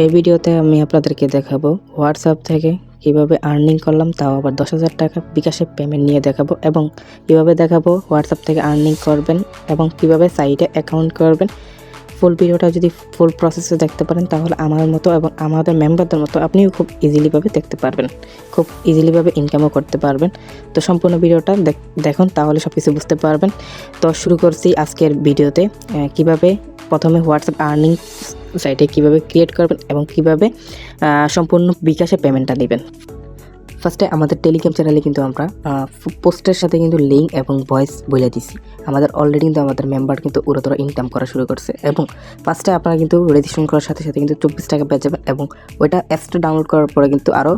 এই ভিডিওতে আমি আপনাদেরকে দেখাবো হোয়াটসঅ্যাপ থেকে কিভাবে আর্নিং করলাম, তাও আবার 10,000 টাকা বিকাশে পেমেন্ট নিয়ে দেখাবো এবং কিভাবে দেখাবো হোয়াটসঅ্যাপ থেকে আর্নিং করবেন এবং কিভাবে সাইটে অ্যাকাউন্ট করবেন। ফুল ভিডিওটা যদি ফুল প্রসেসে দেখতে পারেন তাহলে আমার মতো এবং আমাদের মেম্বারদের মতো আপনিও খুব ইজিলিভাবে দেখতে পারবেন, খুব ইজিলিভাবে ইনকামও করতে পারবেন। তো সম্পূর্ণ ভিডিওটা দেখুন, তাহলে সব কিছু বুঝতে পারবেন। তো শুরু করছি আজকের ভিডিওতে কিভাবে প্রথমে হোয়াটসঅ্যাপ আর্নিং সাইটে কিভাবে ক্রিয়েট করবেন এবং কিভাবে সম্পূর্ণ বিকাশে পেমেন্টটা নেবেন। ফার্স্টে আমাদের টেলিগ্রাম চ্যানেলে কিন্তু আমরা পোস্টের সাথে কিন্তু লিঙ্ক এবং ভয়েস বলে দিছি। আমাদের অলরেডি কিন্তু আমাদের মেম্বার কিন্তু উড়োতরা ইনকাম করা শুরু করছে এবং ফার্স্টে আপনারা কিন্তু রেজিস্ট্রেশন করার সাথে সাথে কিন্তু 24 টাকা পেয়ে যাবেন এবং ওইটা অ্যাপসটা ডাউনলোড করার পরে কিন্তু আরও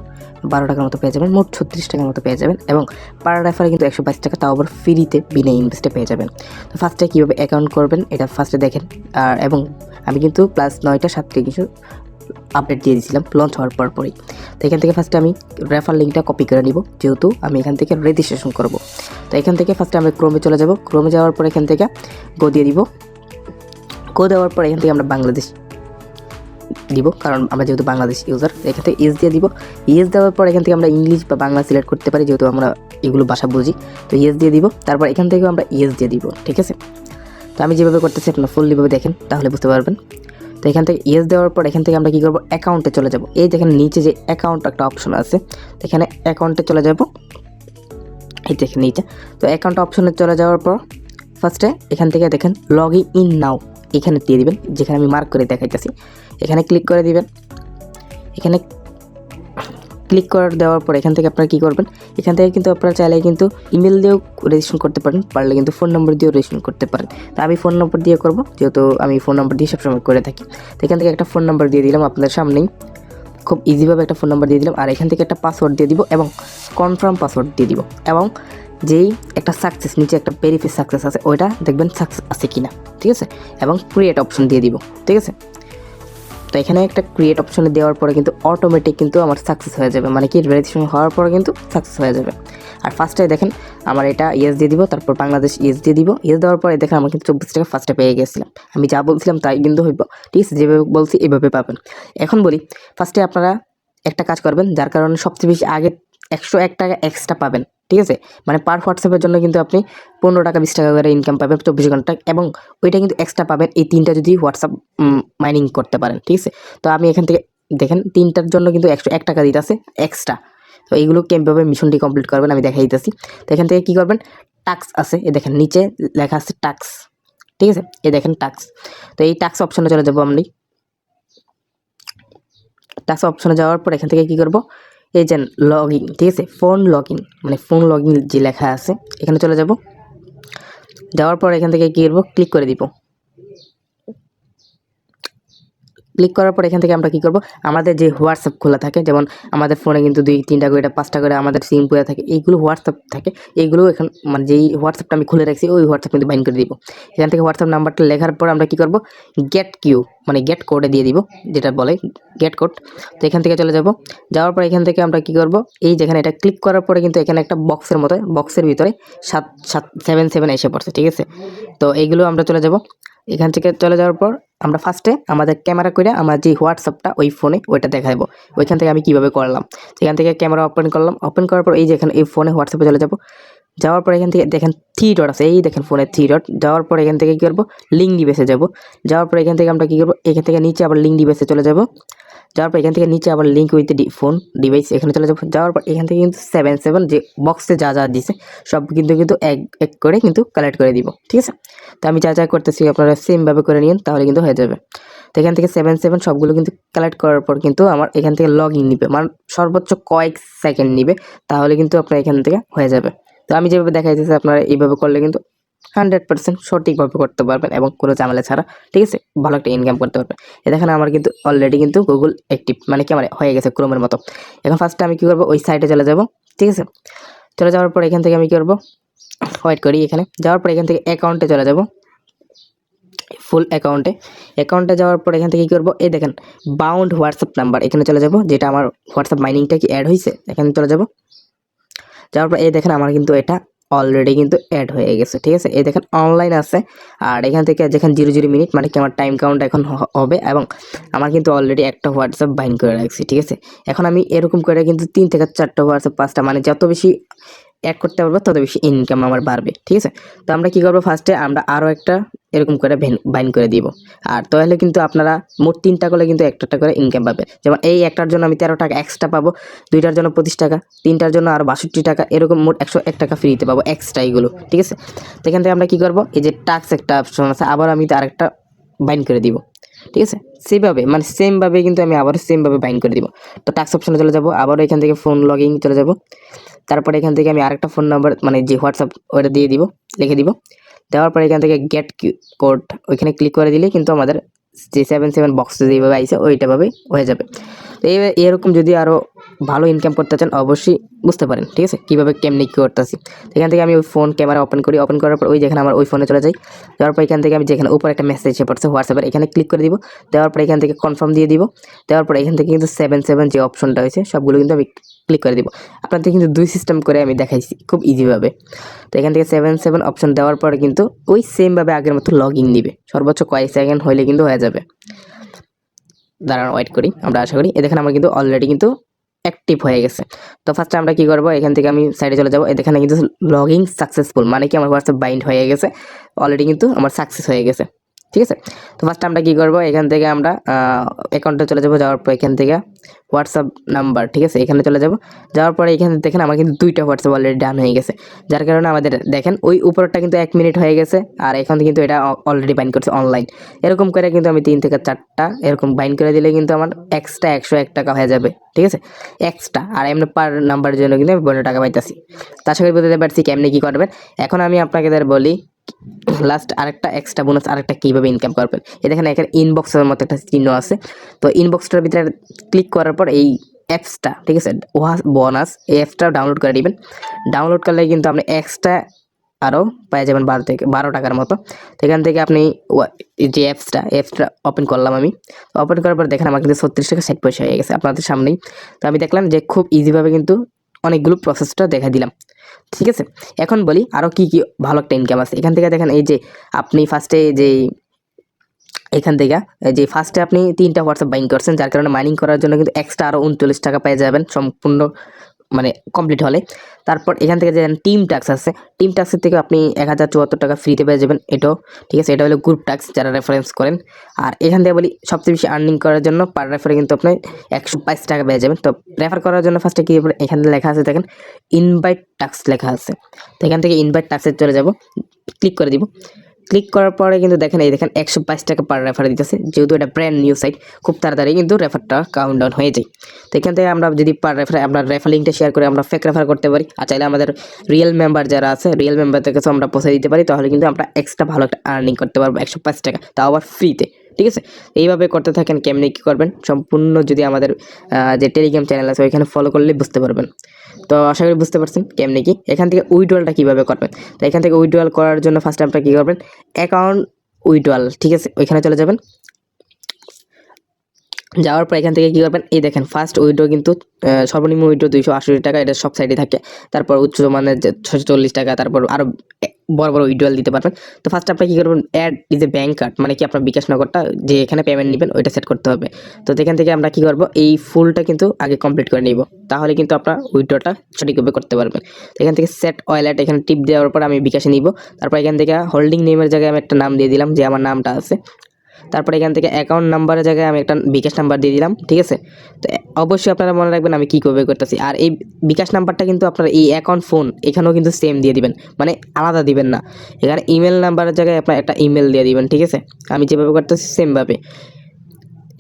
12 টাকার মতো পেয়ে যাবেন, মোট 36 টাকার মতো পেয়ে যাবেন এবং পার রেফারে কিন্তু 122 টাকা, তাও আবার ফ্রিতে বিনা ইনভেস্টে পেয়ে যাবেন। তো ফার্স্টে কীভাবে অ্যাকাউন্ট করবেন এটা ফার্স্টে দেখেন। আর এবং আমি কিন্তু প্লাস 9টা 7টা কিছু আপডেট দিয়ে দিয়েছিলাম লঞ্চ হওয়ার পরই। তো এখান থেকে ফার্স্টে আমি রেফার লিঙ্কটা কপি করে নিব, যেহেতু আমি এখান থেকে রেজিস্ট্রেশন করব। তো এখান থেকে ফার্স্টে আমি ক্রোমে চলে যাব। ক্রোমে যাওয়ার পর এখান থেকে গো দিয়ে দিব। গো দেওয়ার পর এখান থেকে আমরা বাংলাদেশ দিব, কারণ আমরা যেহেতু বাংলাদেশ ইউজার। এখান থেকে ইএস দিয়ে দিব। ইএস দেওয়ার পর এখান থেকে আমরা ইংলিশ বা বাংলা সিলেক্ট করতে পারি, যেহেতু আমরা এগুলো ভাষা বুঝি। তো ইএস দিয়ে দিব, তারপর এখান থেকেও আমরা ইএস দিয়ে দিব, ঠিক আছে। তো আমি যেভাবে করতেছি আপনারা ফুললিভাবে দেখেন, তাহলে বুঝতে পারবেন। তো এখান থেকে ইয়েস দেওয়ার পর এখান থেকে আমরা কী করবো, অ্যাকাউন্টে চলে যাব। এই দেখেন নিচে যে অ্যাকাউন্ট একটা অপশন আছে, এখানে অ্যাকাউন্টে চলে যাব। এই দেখেন নিচে, তো অ্যাকাউন্ট অপশনে চলে যাওয়ার পর ফার্স্টে এখান থেকে দেখেন লগ ইন নাও, এখানে দিয়ে দিবেন, যেখানে আমি মার্ক করে দেখাইতেছি। এখানে ক্লিক করে দিবেন। এখানে ক্লিক করে দেওয়ার পর এখান থেকে আপনারা কী করবেন, এখান থেকে কিন্তু আপনারা চাইলে কিন্তু ইমেল দিয়েও রেজিস্ট্রেশন করতে পারেন, পারলে কিন্তু ফোন নম্বর দিয়েও রেজিস্ট্রেশন করতে পারেন। তো আমি ফোন নম্বর দিয়ে করব, যেহেতু আমি ফোন নম্বর দিয়ে সবসময় করে থাকি। তো এখান থেকে একটা ফোন নম্বর দিয়ে দিলাম আপনাদের সামনেই, খুব ইজিভাবে একটা ফোন নম্বর দিয়ে দিলাম। আর এখান থেকে একটা পাসওয়ার্ড দিয়ে দিব এবং কনফার্ম পাসওয়ার্ড দিয়ে দিব এবং যেই একটা সাকসেস নিচে একটা ভেরিফাই সাকসেস আছে, ওইটা দেখবেন সাকসেস আছে কিনা, ঠিক আছে। এবং ক্রিয়েট অপশন দিয়ে দিব, ঠিক আছে। তো এখানে একটা ক্রিয়েট অপশনে দেওয়ার পরে কিন্তু অটোমেটিক কিন্তু আমার সাকসেস হয়ে যাবে, মানে কি রেজিস্ট্রেশন হওয়ার পরে কিন্তু সাকসেস হয়ে যাবে। আর ফার্স্টে দেখেন আমার এটা ইয়েস দিয়ে দিব, তারপর বাংলাদেশ ইয়েস দিয়ে দিব। ইয়েস দেওয়ার পরে দেখেন আমার কিন্তু 24 টাকা ফার্স্টে পেয়ে গেছিলাম। আমি যা বলছিলাম তাই কিন্তু হইব, ঠিক আছে। যেভাবে বলছি এভাবে পাবেন। এখন বলি ফার্স্টে আপনারা একটা কাজ করবেন, যার কারণে সবচেয়ে বেশি আগে 101 টাকা এক্সট্রা পাবেন, ঠিক আছে। মানে পার হোয়াটসঅ্যাপের জন্য কিন্তু আপনি 15 টাকা 20 টাকা করে ইনকাম পাবেন 24 ঘন্টা, এবং ওইটা কিন্তু এক্সট্রা পাবেন এই 3টা যদি হোয়াটসঅ্যাপ মাইনিং করতে পারেন, ঠিক আছে। তো আমি এখান থেকে দেখেন 3টার জন্য কিন্তু 101 টাকা দিতে আছে এক্সট্রা। তো এইগুলো কীভাবে মিশনটি কমপ্লিট করবেন আমি দেখাই দিতেছি। তো এখান থেকে কী করবেন, টাক্স আছে, এ দেখেন নিচে লেখা আছে টাক্স, ঠিক আছে। এ দেখেন টাক্স। তো এই টাক্স অপশনে চলে যাবো আমি। টাক্স অপশনে যাওয়ার পর এখান থেকে কী করবো, এই যে লগ ইন, ঠিক আছে, ফোন লগ ইন, মানে ফোন লগ ইন যে লেখা আছে এখানে চলে যাব। যাওয়ার পর এখান থেকে কী করবো, ক্লিক করে দিব। ক্লিক করার পর এখান থেকে আমরা কী করবো, আমাদের যে হোয়াটসঅ্যাপ খোলা থাকে, যেমন আমাদের ফোনে কিন্তু 2-3টা করে 5টা করে আমাদের সিম পুয়া থাকে, এইগুলো হোয়াটসঅ্যাপ থাকে। এইগুলো এখন মানে যেই হোয়াটসঅ্যাপটা আমি খুলে রাখছি ওই হোয়াটসঅ্যাপ কিন্তু বাইন্ড করে দিব। এখান থেকে হোয়াটসঅ্যাপ নাম্বারটা লেখার পর আমরা কী করবো, গেট কিউ মানে গেট কোডে দিয়ে দিব, যেটা বলে গেট কোড। তো এখান থেকে চলে যাব। যাওয়ার পর এখান থেকে আমরা কী করবো, এই যেখানে এটা ক্লিক করার পরে কিন্তু এখানে একটা বক্সের মতো, বক্সের ভিতরে 777 এসে পড়ছে, ঠিক আছে। তো এইগুলো আমরা চলে যাব। এখান থেকে চলে যাওয়ার পর আমরা ফার্স্টে আমাদের ক্যামেরা করে আমার যে হোয়াটসঅ্যাপটা ওই ফোনে ওইটা দেখাবো। ওইখান থেকে আমি কীভাবে করলাম, সেখান থেকে ক্যামেরা ওপেন করলাম। ওপেন করার পর এই যে এখানে এই ফোনে হোয়াটসঅ্যাপে চলে যাব। যাওয়ার পর এখান থেকে দেখেন 3 ডট আছে, এই দেখেন ফোনে 3 ডট। যাওয়ার পর এখান থেকে কী করবো, লিঙ্ক ডিভাইসে যাব। যাওয়ার পর এখান থেকে আমরা কী করবো, এখান থেকে নিচে আবার লিঙ্ক ডিভাইসে চলে যাব। যাওয়ার পর এখান থেকে নিচে আবার লিঙ্ক উইথ ফোন ডিভাইস এখানে চলে যাবো। যাওয়ার পর এখান থেকে কিন্তু 77 যে বক্সে যা যা দিছে সব কিন্তু এক এক করে কিন্তু কালেক্ট করে দিব, ঠিক আছে। তো আমি যা যা করতেছি আপনারা সেমভাবে করে নিন, তাহলে কিন্তু হয়ে যাবে। তো এখান থেকে 77 সবগুলো কিন্তু কালেক্ট করার পর কিন্তু আমার এখান থেকে লগ ইন নিবে, মানে সর্বোচ্চ কয়েক সেকেন্ড নিবে, তাহলে কিন্তু আপনার এখান থেকে হয়ে যাবে। তো আমি যেভাবে দেখাই দিচ্ছি আপনারা এইভাবে করলে কিন্তু 100% সঠিকভাবে করতে পারবেন এবং কোনো ঝামেলা ছাড়া, ঠিক আছে, ভালো একটা ইনকাম করতে পারবেন। দেখেন আমার কিন্তু অলরেডি কিন্তু গুগল অ্যাক্টিভ, মানে কি আমার হয়ে গেছে ক্রোমের মতো। এখন ফার্স্টে আমি কী করবো, ওই সাইটে চলে যাব, ঠিক আছে। চলে যাওয়ার পর এখান থেকে আমি কী করবো, ওয়েট করি। এখানে যাওয়ার পর এখান থেকে অ্যাকাউন্টে চলে যাব, ফুল অ্যাকাউন্টে যাওয়ার পর এখান থেকে কী করবো, এই দেখেন বাউন্ড হোয়াটসঅ্যাপ নাম্বার, এখানে চলে যাব, যেটা আমার হোয়াটসঅ্যাপ মাইনিংটা কি অ্যাড হয়েছে, এখানে চলে যাব। যাওয়ার পর এই দেখেন আমার কিন্তু এটা অলরেডি কিন্তু অ্যাড হয়ে গেছে, ঠিক আছে। এই দেখেন অনলাইন আছে, আর এখান থেকে যেখানে 00 মিনিট মানে কি আমার টাইম কাউন্ট এখন হবে, এবং আমার কিন্তু অলরেডি একটা হোয়াটসঅ্যাপ বাইন্ড করে রাখছি, ঠিক আছে। এখন আমি এরকম করে কিন্তু 3 থেকে 4টা হোয়াটসঅ্যাপ 5টা মানে যত বেশি অ্যাড করতে পারবো তত বেশি ইনকাম আমার বাড়বে, ঠিক আছে। তো আমরা কি করবো, ফার্স্টে আমরা আরও একটা এরকম করে বাইন্ড করে দিব, আর তাহলে কিন্তু আপনারা মোট 3টা করলে কিন্তু একটা করে ইনকাম পাবে। যেমন এই একটার জন্য আমি 13 টাকা এক্সট্রা পাবো, 2টার জন্য 25 টাকা, 3টার জন্য আরও 62 টাকা, এরকম মোট 101 টাকা ফ্রিতে পাবো এক্সট্রা এগুলো, ঠিক আছে। তো এখান থেকে আমরা কি করবো, এই যে টাস্ক একটা অপশন আছে, আবার আমি আরেকটা বাইন্ড করে দিব, ঠিক আছে। সেভাবে মানে সেমভাবে কিন্তু আমি আবার সেমভাবে বাইন্ড করে দিব। তো টাস্ক অপশনে চলে যাব, আবারও এখান থেকে ফোন লগইন চলে যাব, তারপরে এখান থেকে আমি আরেকটা ফোন নাম্বার মানে যে হোয়াটসঅ্যাপ ওটা দিয়ে দিব, লিখে দিব। দেওয়ার পরে এখান থেকে গেট কোড ওইখানে ক্লিক করে দিলে কিন্তু আমাদের যে 77 বক্সে যেভাবে আইছে ওইটাভাবেই হয়ে যাবে। তো এরকম যদি আরও ভালো ইনকাম করতে চান অবশ্যই বুঝতে পারেন, ঠিক আছে, কীভাবে কেমনি কী করতেছি। এখান থেকে আমি ওই ফোন ক্যামেরা ওপেন করি, ওপেন করার পর ওই যেখানে আমার ওই ফোনে চলে যাই। যাওয়ার পর এখান থেকে আমি যেখানে উপর একটা মেসেজ এসে পড়ছে হোয়াটসঅ্যাপের, এখানে ক্লিক করে দিব। দেওয়ার পর এখান থেকে কনফার্ম দিয়ে দিব। দেওয়ার পর এখান থেকে কিন্তু 77 যে অপশনটা হয়েছে সবগুলো কিন্তু আমি ক্লিক করে দিব। আপনাদের কিন্তু 2 সিস্টেম করে আমি দেখাইছি খুব ইজিভাবে। তো এখান থেকে 77 অপশন দেওয়ার পরে কিন্তু ওই সেমভাবে আগের মতো লগ ইন দিবে, সর্বোচ্চ কয়েক সেকেন্ড হইলে কিন্তু হয়ে যাবে। দাঁড়ান ওয়েট করি, আমরা আশা করি। দেখেন আমার কিন্তু অলরেডি কিন্তু অ্যাক্টিভ হয়ে গেছে। তো ফার্স্টে আমরা কি করব, এখান থেকে আমি সাইডে চলে যাব। এখানে কিন্তু লগইন সাকসেসফুল মানে কি আমার হোয়াটসঅ্যাপ বাইন্ড হয়ে গেছে, অলরেডি কিন্তু আমার সাকসেস হয়ে গেছে, ঠিক আছে। তো ফার্স্টে আমরা কি করব, এখান থেকে আমরা অ্যাকাউন্টে চলে যাব। যাওয়ার পর এখান থেকে হোয়াটসঅ্যাপ নাম্বার, ঠিক আছে, এখানে চলে যাব। যাওয়ার পরে এখানে দেখেন আমার কিন্তু 2টা হোয়াটসঅ্যাপ অলরেডি ডান হয়ে গেছে, যার কারণে আমাদের দেখেন ওই উপরটা কিন্তু 1 মিনিট হয়ে গেছে, আর এখন কিন্তু এটা অলরেডি বাইন্ড করছে অনলাইন। এরকম করে কিন্তু আমি 3 থেকে 4টা এরকম বাইন্ড করে দিলে কিন্তু আমার এক্সট্রা 101 টাকা হয়ে যাবে, ঠিক আছে, এক্সট্রা। আর এমনি পার নাম্বারের জন্য কিন্তু আমি 12 টাকা পাইতেছি। তার সাথে বুঝতে পারছি কেমনি কী করবেন। এখন আমি আপনাকে বলি লাস্ট আরেকটা এক্সট্রা বোনাস আরেকটা কীভাবে ইনকাম করবেন। দেখেন এখানে ইনবক্সের মতো একটা চিহ্ন আছে, তো ইনবক্সটার ভিতরে ক্লিক করার পর এই অ্যাপসটা, ঠিক আছে, বোনাস এই অ্যাপসটা ডাউনলোড করে নেবেন। ডাউনলোড করলে কিন্তু আপনি এক্সট্রা আরও পেয়ে যাবেন 12 টাকার মতো। এখান থেকে আপনি যে অ্যাপসটা ওপেন করলাম আমি, ওপেন করার পর দেখেন আমার কিন্তু 36 টাকা 60 পয়সা হয়ে গেছে আপনাদের সামনেই। তো আমি দেখলাম যে খুব ইজিভাবে কিন্তু অনেকগুলো প্রসেসটা দেখা দিলাম, ঠিক আছে। এখন বলি আরও কি কি ভালো একটা ইনকাম আছে। এখান থেকে দেখেন এই যে আপনি ফার্স্টে যে এখান থেকে যে ফার্স্টে আপনি 3টা হোয়াটসঅ্যাপ বাইন্ড করছেন, যার কারণে মাইনিং করার জন্য কিন্তু এক্সট্রা আরও 39 টাকা পেয়ে যাবেন সম্পূর্ণ মানে কমপ্লিট হলে। তারপর এখান থেকে যে টিম টাস্ক আছে, টিম টাস্কের থেকে আপনি 1074 টাকা ফ্রিতে পেয়ে যাবেন এটাও, ঠিক আছে। এটা হলো গ্রুপ টাস্ক যারা রেফারেন্স করেন। আর এখান থেকে বলি সবচেয়ে বেশি আর্নিং করার জন্য পার রেফারে কিন্তু আপনি 122 টাকা পেয়ে যাবেন। তো রেফার করার জন্য ফার্স্টে কি এখানে লেখা আছে দেখেন ইনভাইট টাস্ক লেখা আছে, তো এখান থেকে ইনভাইট টাস্কে চলে যাব, ক্লিক করে দিব। ক্লিক করার পরে কিন্তু দেখেন এই দেখেন 122 টাকা পার রেফার দিতেছে, যেহেতু এটা ব্র্যান্ড নিউ সাইট খুব তাড়াতাড়ি কিন্তু রেফারটা কাউন্ট ডাউন হয়ে যায়। তো এখান থেকে আমরা যদি পার রেফারে আপনার রেফার লিঙ্কটা শেয়ার করে আমরা ফেক রেফার করতে পারি, আর চাইলে আমাদের রিয়েল মেম্বার যারা আছে রিয়েল মেম্বারদের কাছে আমরা পৌঁছে দিতে পারি, তাহলে কিন্তু আমরা এক্সট্রা ভালো একটা আর্নিং করতে পারবো 105 টাকা, তাও আবার ফ্রিতে, ঠিক আছে। এইভাবে করতে থাকেন। কেমনি কী করবেন সম্পূর্ণ যদি আমাদের যে টেলিগ্রাম চ্যানেল আছে ওইখানে ফলো করলে বুঝতে পারবেন। তো আশা করি বুঝতে পারছেন কেমনি কি। এখান থেকে উইথড্রলটা কীভাবে করবেন, তো এখান থেকে উইথড্রল করার জন্য ফার্স্টে আপনারা কী করবেন, অ্যাকাউন্ট উইথড্রল, ঠিক আছে, ওইখানে চলে যাবেন। যাওয়ার পর এখান থেকে কী করবেন, এই দেখেন ফার্স্ট উইথড্র কিন্তু সর্বনিম্ন উইথড্র 280 টাকা, এটা সব সাইডে থাকে। তারপর উচ্চ মানের 640 টাকা, তারপর আরও বড় বড় উইথড্রল দিতে পারবেন। তো ফার্স্ট আপনি কী করবেন, add is a bank card মানে কি আপনার বিকাশ নগরটা যে এখানে পেমেন্ট নেবেন ওইটা সেট করতে হবে। তো এখান থেকে আমরা কী করবো, এই ফুলটা কিন্তু আগে কমপ্লিট করে নিব, তাহলে কিন্তু আপনার উইথড্রটা সঠিকভাবে করতে পারবেন। এখান থেকে সেট ওয়ালেট এখানে টিপ দেওয়ার পর আমি বিকাশে নিব। তারপর এখান থেকে হোল্ডিং নেমের জায়গায় আমি একটা নাম দিয়ে দিলাম যে আমার নামটা আছে। তারপরে এখান থেকে অ্যাকাউন্ট নাম্বারের জায়গায় আমি একটা বিকাশ নাম্বার দিয়ে দিলাম, ঠিক আছে। তো অবশ্যই আপনারা মনে রাখবেন আমি কীভাবে করতেছি। আর এই বিকাশ নাম্বারটা কিন্তু আপনার এই অ্যাকাউন্ট ফোন এখানেও কিন্তু সেম দিয়ে দিবেন, মানে আলাদা দিবেন না। এখানে ইমেল নাম্বারের জায়গায় আপনার একটা ইমেল দিয়ে দিবেন, ঠিক আছে। আমি যেভাবে করতেছি সেমভাবে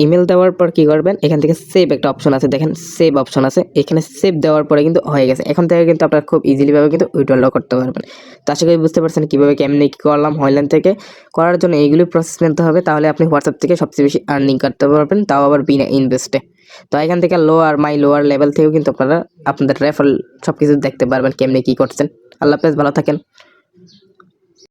ইমেল দেওয়ার পর কী করবেন, এখান থেকে সেভ একটা অপশন আছে, দেখেন সেভ অপশন আছে, এখানে সেভ দেওয়ার পরে কিন্তু হয়ে গেছে। এখন থেকে কিন্তু আপনারা খুব ইজিলিভাবে কিন্তু উইথড্রল করতে পারবেন। তো আশা করি বুঝতে পারছেন কীভাবে কেমনি কী করলাম। হয়ল্যান্ড থেকে করার জন্য এইগুলি প্রসেস নিতে হবে, তাহলে আপনি হোয়াটসঅ্যাপ থেকে সবচেয়ে বেশি আর্নিং করতে পারবেন, তাও আবার বিনা ইনভেস্টে। তো এখান থেকে লোয়ার লেভেল থেকেও কিন্তু আপনারা আপনাদের রেফারেল সব কিছু দেখতে পারবেন কেমনি কী করছেন। আল্লাহ হাফেজ, ভালো থাকেন।